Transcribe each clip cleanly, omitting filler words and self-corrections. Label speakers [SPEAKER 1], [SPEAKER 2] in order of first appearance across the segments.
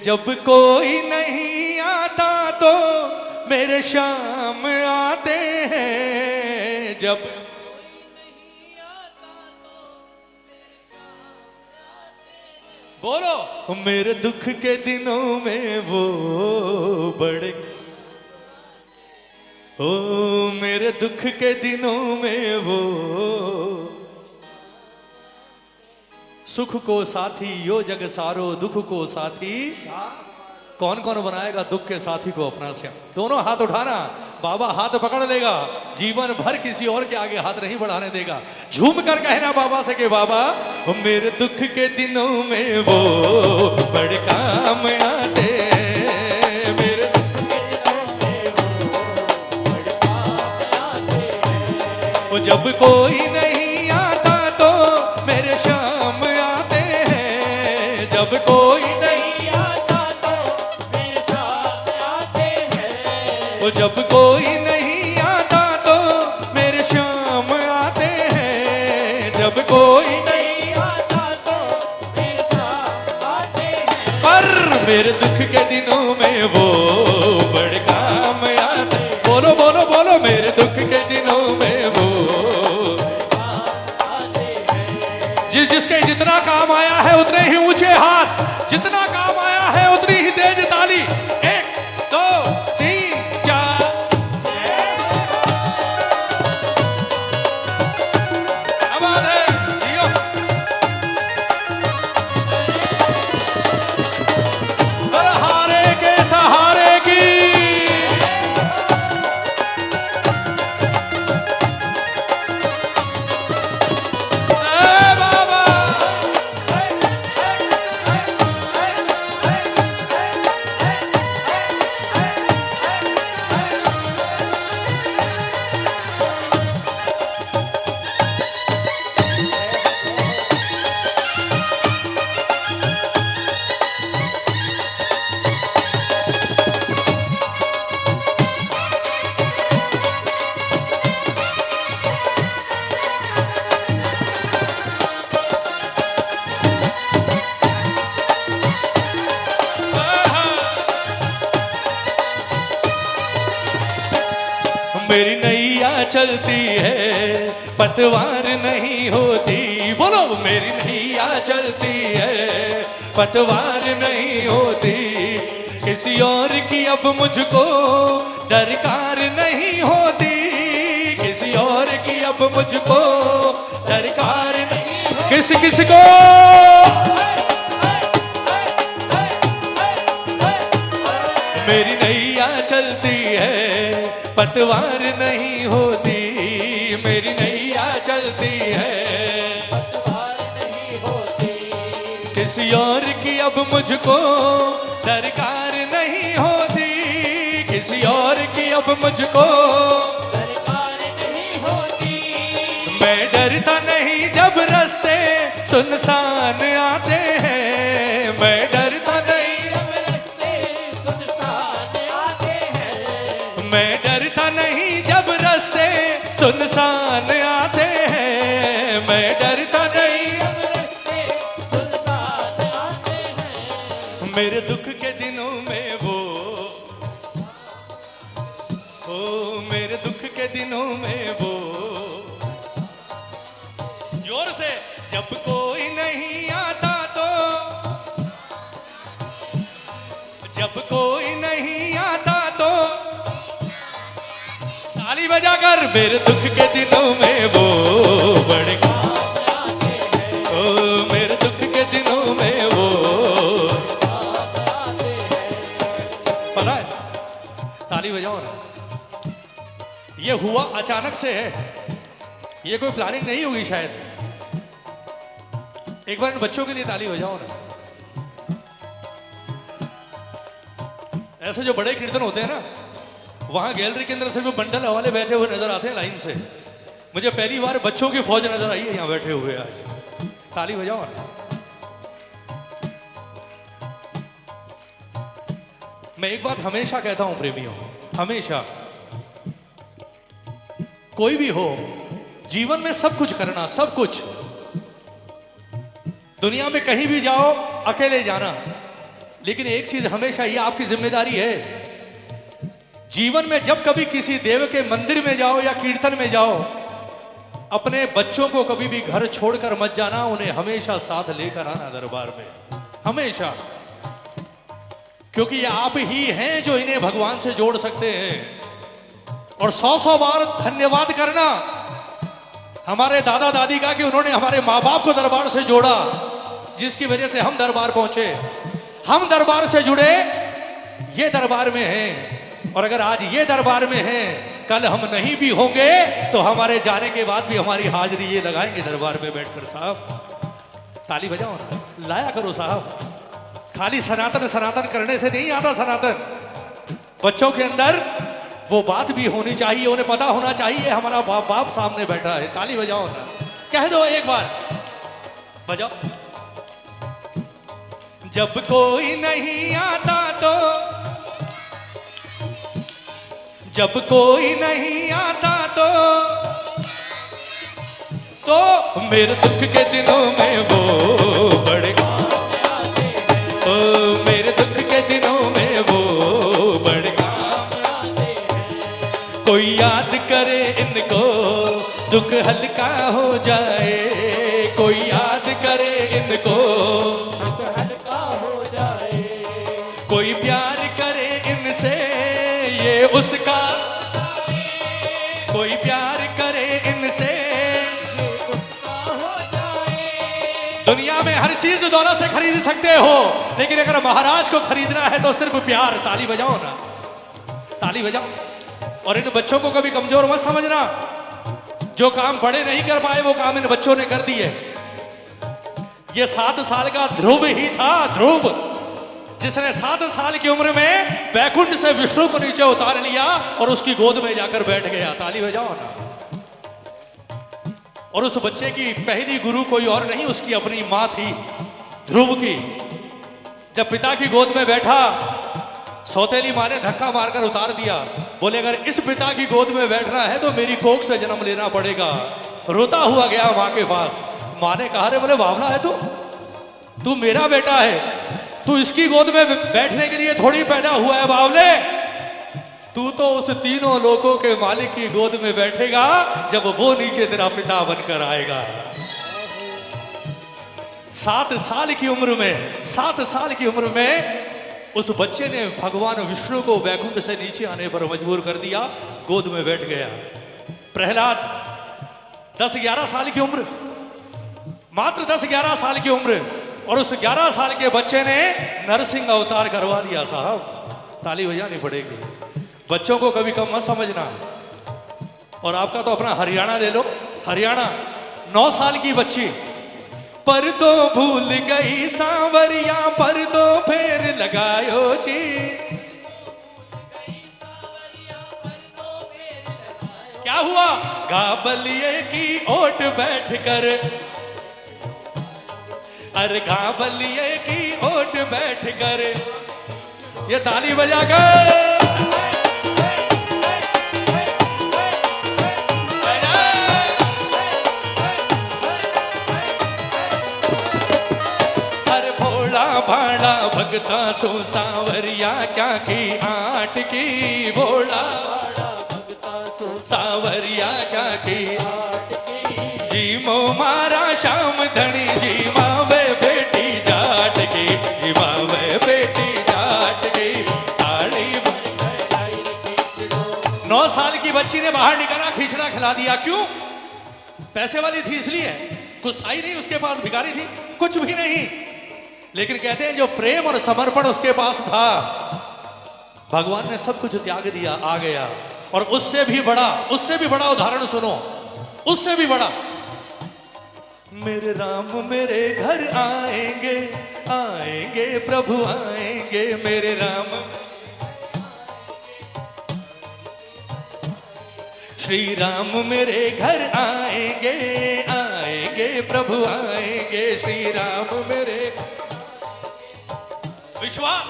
[SPEAKER 1] जब कोई नहीं आता तो मेरे शाम आते हैं, जब बोलो मेरे दुख के दिनों में वो बड़े, ओ मेरे दुख के दिनों में वो सुख को साथी यो जग सारो, दुख को साथी। कौन कौन बनाएगा दुख के साथी को अपना से? दोनों हाथ उठाना, बाबा हाथ पकड़ लेगा, जीवन भर किसी और के आगे हाथ नहीं बढ़ाने देगा। झूम कर कहना बाबा से कि बाबा मेरे दुख के दिनों में वो बड़े काम आते, मेरे दुख के दिनों में वो बड़े काम आते। वो जब कोई नहीं आता तो मेरे शाम आते हैं, जब कोई नहीं आता तो मेरे साथ आते हैं। वो जब कोई नहीं आता तो मेरे शाम आते हैं, जब कोई नहीं आता तो मेरे साथ आते हैं। पर मेरे दुख के दिनों में वो बड़े काम आते। बोलो बोलो बोलो मेरे दुख के दिनों में वो जिसके जितना काम आया है उतने ही ऊंचे हाथ, जितना काम आया है उतनी ही तेज ताली। 1 2 3 4 आवाज है जियो। हर हारे के सहारे की मेरी नैया चलती है पतवार नहीं होती। बोलो मेरी नैया चलती है पतवार नहीं होती। किसी और की अब मुझको दरकार नहीं होती, किसी और की अब मुझको दरकार नहीं होती। किसी किसी को मेरी नैया चलती है पतवार नहीं होती, मेरी नैया चलती है पतवार नहीं होती। किसी और की अब मुझको दरकार नहीं होती, किसी और की अब मुझको दरकार नहीं होती। मैं डरता नहीं जब रास्ते सुनसान आते हैं, मैं डरता नहीं जब रास्ते सुनसान आते हैं। मैं डरता नहीं जब रास्ते सुनसान आते हैं, मैं डरता नहीं जब रास्ते सुनसान आते हैं। मेरे दुख के दिनों में वो, ओ मेरे दुख के दिनों में वो, जोर से जब कोई नहीं आता तो, जब कोई नहीं आता तो ताली बजाकर मेरे दुख के दिनों में वो बड़े काम आते हैं। ओ मेरे दुख के दिनों में वो काम आते हैं। पता है, ताली बजाओ ना, ये हुआ अचानक से है, ये कोई प्लानिंग नहीं होगी शायद। एक बार इन बच्चों के लिए ताली बजाओ ना। ऐसे जो बड़े कीर्तन होते हैं ना, वहां गैलरी के अंदर से जो बंडल वाले बैठे हुए नजर आते हैं लाइन से, मुझे पहली बार बच्चों की फौज नजर आई है यहां बैठे हुए आज। ताली बजाओ ना। मैं एक बात हमेशा कहता हूं प्रेमियों, हमेशा, कोई भी हो जीवन में सब कुछ करना, सब कुछ। दुनिया में कहीं भी जाओ अकेले जाना, लेकिन एक चीज हमेशा ये आपकी जिम्मेदारी है, जीवन में जब कभी किसी देव के मंदिर में जाओ या कीर्तन में जाओ, अपने बच्चों को कभी भी घर छोड़कर मत जाना, उन्हें हमेशा साथ लेकर आना दरबार में, हमेशा। क्योंकि ये आप ही हैं जो इन्हें भगवान से जोड़ सकते हैं। और 100 बार धन्यवाद करना हमारे दादा दादी का कि उन्होंने हमारे माँ बाप को दरबार से जोड़ा, जिसकी वजह से हम दरबार पहुंचे, हम दरबार से जुड़े, ये दरबार में हैं। और अगर आज ये दरबार में हैं, कल हम नहीं भी होंगे तो हमारे जाने के बाद भी हमारी हाजिरी ये लगाएंगे दरबार में बैठकर। साहब ताली बजाओ ना, लाया करो साहब। खाली सनातन सनातन करने से नहीं आता सनातन, बच्चों के अंदर वो बात भी होनी चाहिए, उन्हें पता होना चाहिए हमारा बाप सामने बैठा है। ताली बजाओ ना, कह दो एक बार, बजाओ। जब कोई नहीं आता जब कोई नहीं आता तो मेरे दुख के दिनों में वो बड़े, मेरे दुख के दिनों में वो बड़े काम आते हैं। कोई याद करे इनको दुख हल्का हो जाए, कोई याद करे इनको दुख हल्का हो जाए, कोई प्यार करे इनसे ये उसका, कोई प्यार करे इनसे ये उसका हो जाए। दुनिया में हर चीज दौलत से खरीद सकते हो, लेकिन अगर महाराज को खरीदना है तो सिर्फ प्यार। ताली बजाओ ना, ताली बजाओ। और इन बच्चों को कभी कमजोर मत समझना, जो काम बड़े नहीं कर पाए वो काम इन बच्चों ने कर दिए। ये 7 साल का ध्रुव ही था, ध्रुव, जिसने 7 साल की उम्र में बैकुंठ से विष्णु को नीचे उतार लिया और उसकी गोद में जाकर बैठ गया। ताली बजाओ ना। और उस बच्चे की पहली गुरु कोई और नहीं, उसकी अपनी मां थी, ध्रुव की। जब पिता की गोद में बैठा, सौतेली मां ने धक्का मारकर उतार दिया। बोले अगर इस पिता की गोद में बैठना है तो मेरी कोख से जन्म लेना पड़ेगा। रोता हुआ गया मां के पास। मां ने कहा रे बोले बावला है तू मेरा बेटा है, तू इसकी गोद में बैठने के लिए थोड़ी पैदा हुआ है बावले, तू तो उस तीनों लोगों के मालिक की गोद में बैठेगा जब वो नीचे तेरा पिता बनकर आएगा। 7 साल की उम्र में, 7 साल की उम्र में उस बच्चे ने भगवान विष्णु को वैकुंठ से नीचे आने पर मजबूर कर दिया, गोद में बैठ गया। प्रहलाद 10-11 साल की उम्र, मात्र 10-11 साल की उम्र, और उस 11 साल के बच्चे ने नरसिंह अवतार करवा दिया। साहब ताली बजानी पड़ेगी। बच्चों को कभी कम मत समझना। और आपका तो अपना हरियाणा ले लो, हरियाणा 9 साल की बच्ची, पर दो भूल गई सांवरिया, पर दो फेर लगायो जी। क्या हुआ? गाबलिए की ओट बैठ कर, अरे गाबलिए की ओट बैठ कर, ये ताली बजा कर भाड़ा भगता सो सांवरिया क्या की आट की, भोला भगता सो सांवरिया क्या की आट की। जी मो मारा श्याम धनी, जी मावे बेटी जाट की, जी मावे बेटी जाट की। ताली 9 साल की बच्ची ने बाहर निकाला, खिचड़ा खिला दिया। क्यों? पैसे वाली थी इसलिए, कुछ था ही नहीं उसके पास, भिखारी थी, कुछ भी नहीं। लेकिन कहते हैं जो प्रेम और समर्पण उसके पास था, भगवान ने सब कुछ त्याग दिया, आ गया। और उससे भी बड़ा उदाहरण सुनो, उससे भी बड़ा। मेरे राम मेरे घर आएंगे, आएंगे प्रभु आएंगे, मेरे राम श्री राम मेरे घर आएंगे, आएंगे प्रभु आएंगे, श्री राम मेरे। विश्वास,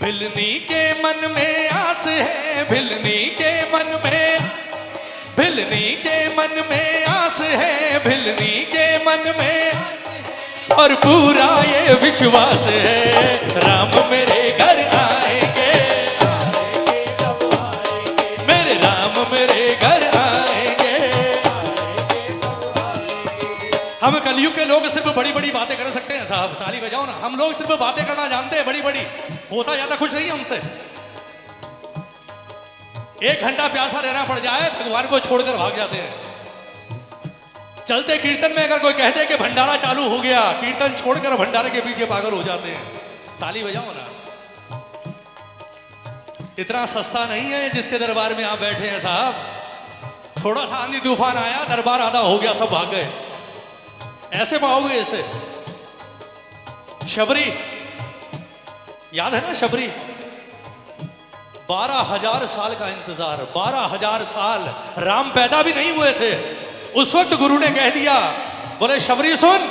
[SPEAKER 1] भिलनी के मन में आस है, भिलनी के मन में, भिलनी के मन में आस है, भिलनी के मन में। और पूरा ये विश्वास है राम मेरे घर आएंगे, मेरे राम मेरे घर आएंगे। हम कलयुग के लोग सिर्फ बड़ी बड़ी बातें कर सकते हैं साहब, ताली बजाओ ना। हम लोग सिर्फ बातें करना जानते हैं बड़ी बड़ी, होता ज्यादा कुछ नहीं हमसे। 1 घंटा प्यासा रहना पड़ जाए भगवान को छोड़कर भाग जाते हैं। चलते कीर्तन में अगर कोई कहते कि भंडारा चालू हो गया, कीर्तन छोड़कर भंडारे के पीछे पागल हो जाते हैं। ताली बजाओ ना। इतना सस्ता नहीं है जिसके दरबार में आप बैठे हैं साहब। थोड़ा सा आंधी तूफान आया, दरबार आधा हो गया, सब भाग गए। ऐसे पाओगे इसे? शबरी याद है ना? शबरी 12,000 साल का इंतजार, 12,000 साल राम पैदा भी नहीं हुए थे। उस वक्त गुरु ने कह दिया, बोले शबरी सुन,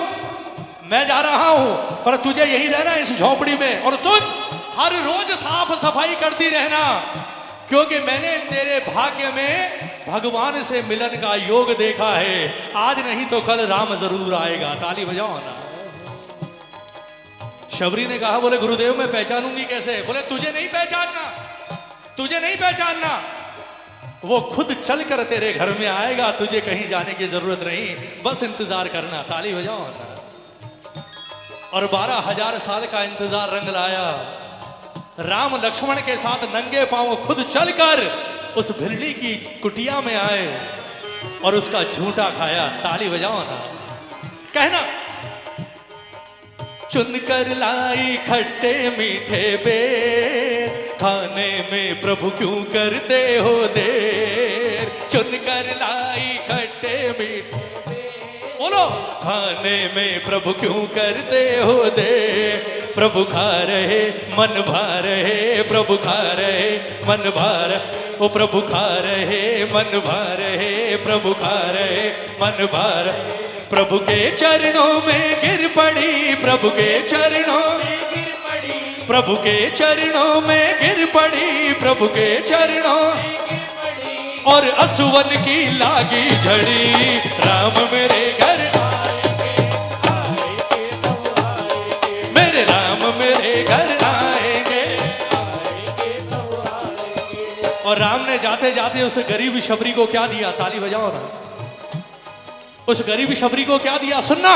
[SPEAKER 1] मैं जा रहा हूं पर तुझे यही रहना इस झोपड़ी में, और सुन हर रोज साफ सफाई करती रहना, क्योंकि मैंने तेरे भाग्य में भगवान से मिलन का योग देखा है। आज नहीं तो कल राम जरूर आएगा। ताली बजाओ ना। शबरी ने कहा, बोले गुरुदेव मैं पहचानूंगी कैसे? बोले तुझे नहीं पहचानना, तुझे नहीं पहचानना, वो खुद चलकर तेरे घर में आएगा, तुझे कहीं जाने की जरूरत नहीं, बस इंतजार करना। ताली बजाओ ना। और 12,000 साल का इंतजार रंग लाया। राम लक्ष्मण के साथ नंगे पांव खुद चलकर उस भिरड़ी की कुटिया में आए और उसका झूठा खाया। ताली बजाओ ना। कहना, चुनकर लाई खट्टे मीठे बेर, खाने में प्रभु क्यों करते हो देर। चुनकर लाई खट्टे मीठे बेर, बोलो, खाने में प्रभु क्यों करते हो देर। प्रभु खा रहे मन भा रहे, प्रभु खा रहे मन भा रहे, ओ प्रभु खा रहे मन भा रहे, प्रभु खा रहे मन भा रहे। प्रभु के चरणों में गिर पड़ी, प्रभु के चरणों में गिर पड़ी, प्रभु के चरणों में गिर पड़ी, प्रभु के चरणों में गिर पड़ी, और असुवन की लागी झड़ी। राम मेरे घर आएंगे, आएंगे तो आएंगे, मेरे राम मेरे घर आएंगे, आएंगे तो आएंगे। और राम ने जाते जाते उस गरीब शबरी को क्या दिया? ताली बजाओ ना। उस गरीब शबरी को क्या दिया? सुनना।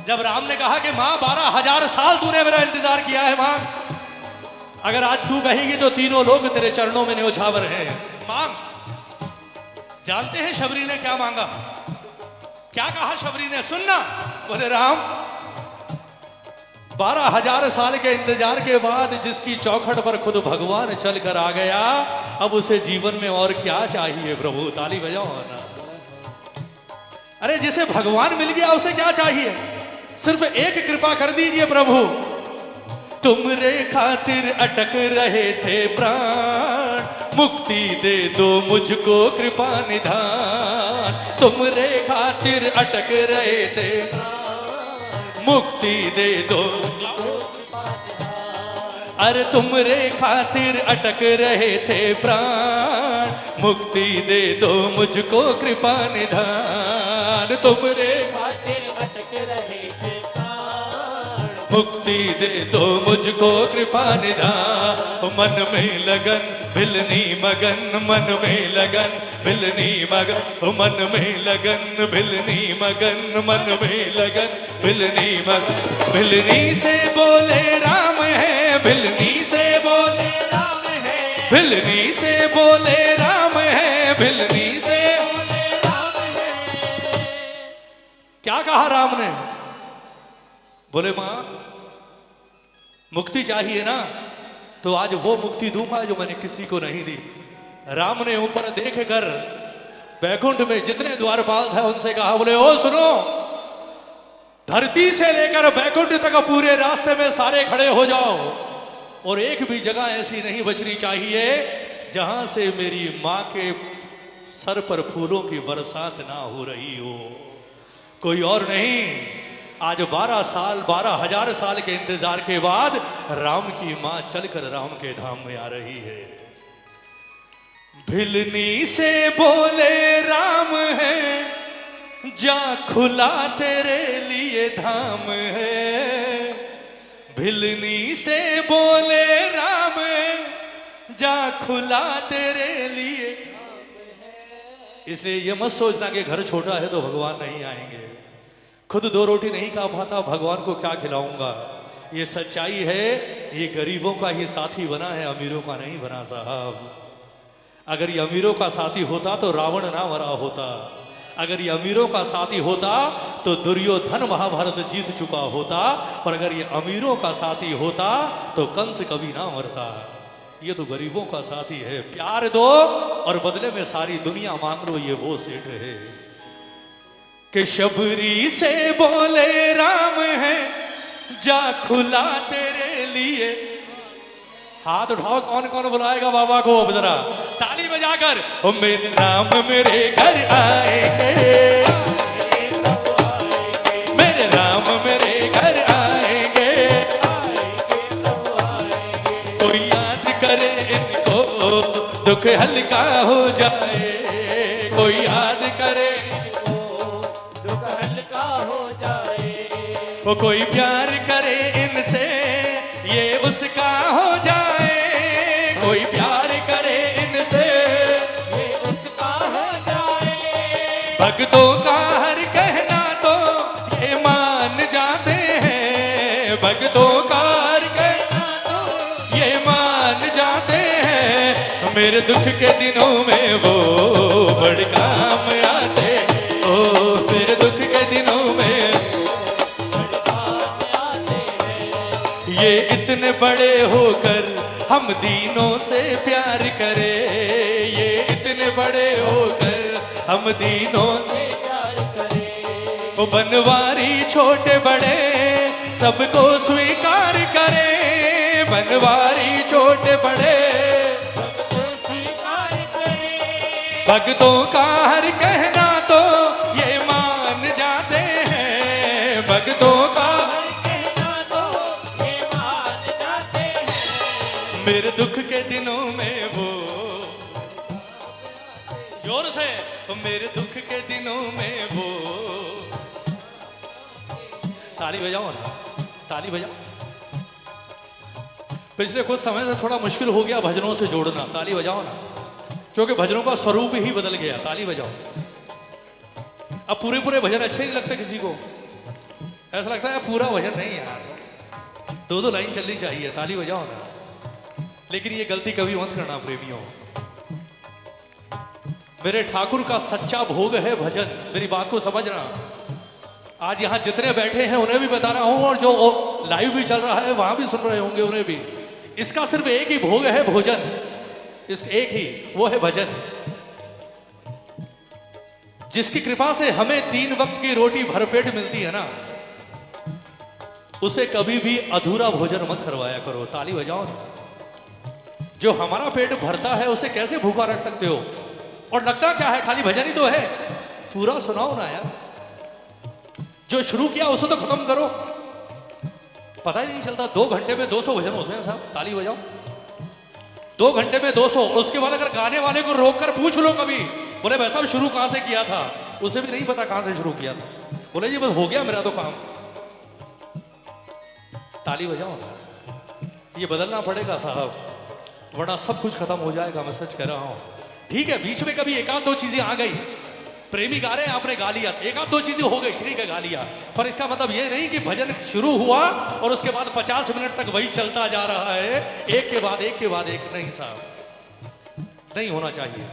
[SPEAKER 1] जब राम ने कहा कि मां 12,000 साल तूने मेरा इंतजार किया है मां, अगर आज तू कहेगी तो तीनों लोग तेरे चरणों में न्योछावर हैं, मांग। जानते हैं शबरी ने क्या मांगा? क्या कहा शबरी ने? सुनना। बोले राम, 12,000 साल के इंतजार के बाद जिसकी चौखट पर खुद भगवान चलकर आ गया, अब उसे जीवन में और क्या चाहिए प्रभु? ताली बजाओ ना। अरे जिसे भगवान मिल गया उसे क्या चाहिए? सिर्फ एक कृपा कर दीजिए प्रभु। तुमरे खातिर अटक रहे थे प्राण, मुक्ति दे दो मुझको कृपा निधान। तुमरे खातिर अटक रहे थे, मुक्ति दे दो। अरे तुमरे खातिर अटक रहे थे प्राण, मुक्ति दे दो मुझको कृपा निधान। तुमरे खातिर अटक रहे थे प्राण, मुक्ति दे दो मुझको कृपा निधान। मन में लगन भिलनी मगन, मन में लगन भिलनी मगन, मन में लगन भिलनी मगन, मन में लगन भिलनी मगन। भिलनी से बोले राम है, भिलनी से बोले राम है, भिलनी से बोले राम है, भिलनी से बोले राम है। क्या कहा राम ने? बोले मां मुक्ति चाहिए ना, तो आज वो मुक्ति दूंगा जो मैंने किसी को नहीं दी। राम ने ऊपर देख कर बैकुंठ में जितने द्वारपाल थे उनसे कहा, बोले ओ सुनो, धरती से लेकर बैकुंठ तक पूरे रास्ते में सारे खड़े हो जाओ, और एक भी जगह ऐसी नहीं बचनी चाहिए जहां से मेरी मां के सर पर फूलों की बरसात ना हो रही हो। कोई और नहीं, आज 12,000 साल के इंतजार के बाद राम की मां चलकर राम के धाम में आ रही है। भिलनी से बोले राम है, जा खुला तेरे लिए धाम है, भिलनी से बोले राम, जा खुला तेरे लिए। इसलिए ये मत सोचना कि घर छोटा है तो भगवान नहीं आएंगे। खुद 2 रोटी नहीं खा पाता, भगवान को क्या खिलाऊंगा। ये सच्चाई है। ये गरीबों का ही साथी बना है, अमीरों का नहीं बना साहब। अगर ये अमीरों का साथी होता तो रावण ना मरा होता। अगर ये अमीरों का साथी होता तो दुर्योधन महाभारत जीत चुका होता। और अगर ये अमीरों का साथी होता तो कंस कभी ना मरता। ये तो गरीबों का साथी है। प्यार दो और बदले में सारी दुनिया मांग लो, ये वो सेठ है कि शबरी से बोले राम है, जा खुला तेरे लिए। हाथ उठाओ, कौन कौन बुलाएगा बाबा को अब जरा ताली बजाकर। ओ मेरे राम मेरे घर आएंगे, मेरे राम मेरे घर आएंगे, कोई याद करे इनको दुख हल्का हो जाए, कोई याद करे इनको दुख हल्का हो जाए। वो कोई प्यार करे इनसे ये उसका हो जाए, कोई प्यार करे इनसे ये उसका हो जाए। भक्तों का हर कहना तो ये मान जाते हैं, भक्तों का हर कहना तो ये मान जाते हैं। मेरे दुख के दिनों में वो बड़ काम आते, ओ मेरे दुख के दिनों में ये इतने बड़े होकर हम दीनों से प्यार करें, ये इतने बड़े होकर हम दीनों से प्यार करें। वो बनवारी छोटे बड़े सबको स्वीकार करें, बनवारी छोटे बड़े सबको स्वीकार करें। भक्तों का हर कहना तो ये मान जाते हैं, भक्तों का मेरे दुख के दिनों में वो जोर से, मेरे दुख के दिनों में वो। ताली बजाओ ना, ताली बजाओ। पिछले कुछ समय से थोड़ा मुश्किल हो गया भजनों से जोड़ना, ताली बजाओ ना, क्योंकि भजनों का स्वरूप ही बदल गया। ताली बजाओ। अब पूरे पूरे भजन अच्छे नहीं लगते किसी को, ऐसा लगता है पूरा भजन नहीं यार, 2-2 लाइन चलनी चाहिए। ताली बजाओ ना। लेकिन ये गलती कभी मत करना प्रेमियों। मेरे ठाकुर का सच्चा भोग है भजन, मेरी बात को समझना। आज यहां जितने बैठे हैं उन्हें भी बता रहा हूं, और जो लाइव भी चल रहा है वहां भी सुन रहे होंगे उन्हें भी। इसका सिर्फ एक ही भोग है भोजन, इस एक ही, वो है भजन। जिसकी कृपा से हमें 3 वक्त की रोटी भरपेट मिलती है ना, उसे कभी भी अधूरा भोजन मत करवाया करो। ताली बजाओ ना। जो हमारा पेट भरता है उसे कैसे भूखा रख सकते हो? और लगता क्या है खाली भजन ही तो है, पूरा सुनाओ ना यार। जो शुरू किया उसे तो खत्म करो। पता ही नहीं चलता 2 घंटे में 200 भजन होते हैं साहब। ताली बजाओ। 2 घंटे में 200। उसके बाद अगर गाने वाले को रोक कर पूछ लो कभी, बोले भाई साहब शुरू कहां से किया था, उसे भी नहीं पता कहां से शुरू किया था। बोले जी बस हो गया मेरा तो काम। ताली बजाओ। ये बदलना पड़ेगा साहब, वरना सब कुछ खत्म हो जाएगा। मैं सच कह रहा हूं। ठीक है, बीच में कभी 1-2 चीजें आ गई, प्रेमी गा रहे हैं आपने गा लिया, 1-2 चीजें हो गई, श्री का गा लिया, पर इसका मतलब ये नहीं कि भजन शुरू हुआ और उसके बाद 50 मिनट तक वही चलता जा रहा है, एक के बाद एक के बाद एक। नहीं साहब, नहीं होना चाहिए।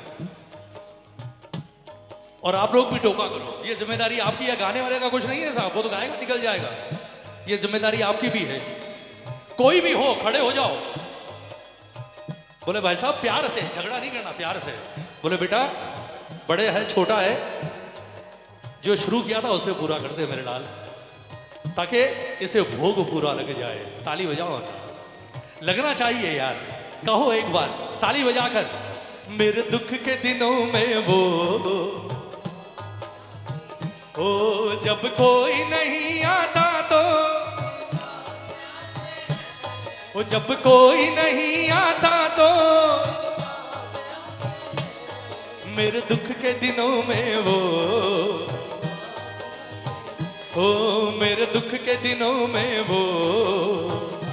[SPEAKER 1] और आप लोग भी टोका करो, ये जिम्मेदारी आपकी या गाने वाले का कुछ नहीं है साहब, वो तो गाएगा निकल जाएगा। ये जिम्मेदारी आपकी भी है। कोई भी हो, खड़े हो जाओ। बोले भाई साहब प्यार से, झगड़ा नहीं करना, प्यार से। बोले बेटा बड़े है छोटा है, जो शुरू किया था उसे पूरा कर दे मेरे लाल, ताकि इसे भोग पूरा लग जाए। ताली बजाओ ना, लगना चाहिए यार। कहो एक बार ताली बजाकर, मेरे दुख के दिनों में वो ओ जब कोई नहीं आता तो, वो जब कोई नहीं आता तो, मेरे दुख के दिनों में वो हो मेरे दुख के दिनों में वो